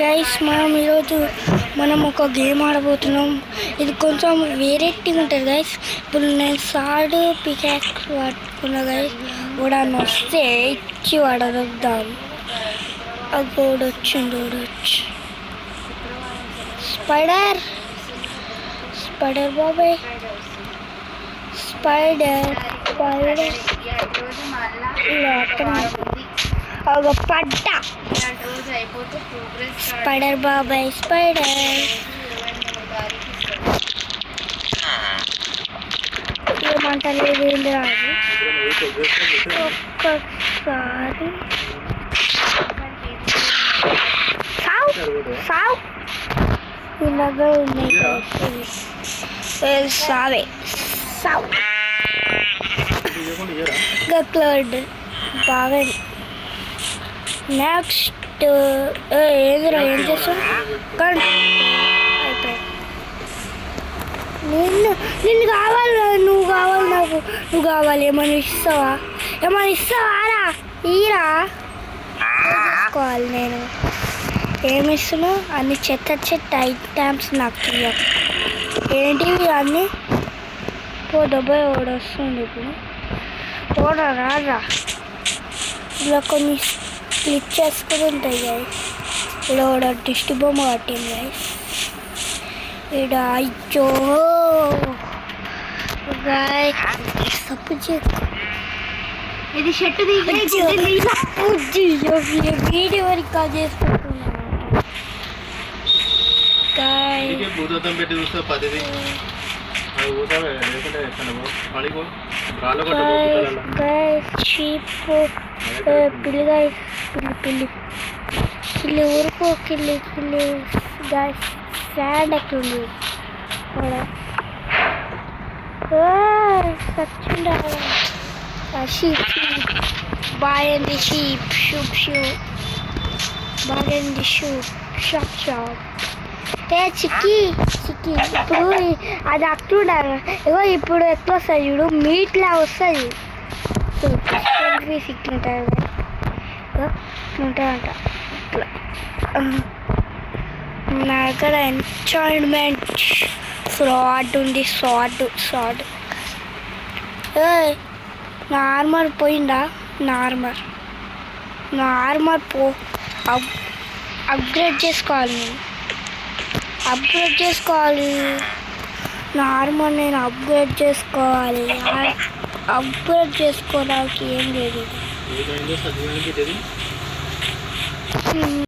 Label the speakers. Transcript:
Speaker 1: Guys మనం ఒక game ఆడబోతున్నాం. ఇది కొంచెం వేరేటిగా ఉంటుంది గైస్. ఇప్పుడు నేను సాడ్ పికాక్స్ పట్టుకున్నా గైస్. కూడా వస్తే ఇచ్చి వాడదాం. అది ఓడొచ్చింది. స్పైడర్ బాబాయ్, స్పైడర్ ఒక పడ్డ. స్పైడర్ బాబాయ్, స్పైడర్ ఏమంటలేదు. ఏంది రాదు. ఒక్కసారి సావు ఇలాగా ఉన్నాయి. సావే సావు క్లర్డ్ బాగా. నెక్స్ట్ ఏదిరా ఏం చేస్తావు? అయిపోయి నిన్ను కావాలి. నువ్వు కావాలి. ఏమైనా ఇస్తావారా? ఈరా తీసుకోవాలి. నేను ఏమిస్తున్నా అన్ని చెత్త ఐటమ్స్ నాకు తెలియదు. ఏంటివి అన్నీ పోదబ్బాయి ఓడొస్తుంది. ఇప్పుడు రారా ఇలా కొన్ని క్లిక్ చేసుకుని ఉంటాయి గైస్. ఇక్కడ దిష్టి బొమ్మ కట్టింది గైస్. ఇక్కడ అయ్యో
Speaker 2: ఇది షర్ట్
Speaker 1: వీడియో రికార్డ్ చేసుకుంటున్నా. పిల్లి ఊరుకో కిల్లి ఫ్యాన్ ఎక్కింది. షీప్ బాయంది. షూప్ బాయంది. షాప్ చిక్కి ఇప్పుడు అది అట్లుండాలి. ఇగో ఇప్పుడు ఎట్లా వస్తుంది చూడు, మీట్లా వస్తుంది. ఇట్లుంటుంది ఇట్లుంటుందంట. ఇట్లా నా దగ్గర ఎంచాయిన్మెంట్ ఫ్రాడ్ ఉంది. సాడ్ నా ఆర్మర్ పోయిందా? నా ఆర్మర్ అప్గ్రేడ్ చేసుకోవాలి. నా ఆర్మర్ నేను అప్గ్రేడ్ చేసుకోవాలి. అప్గ్రేడ్ చేసుకోవడానికి ఏం లేదు.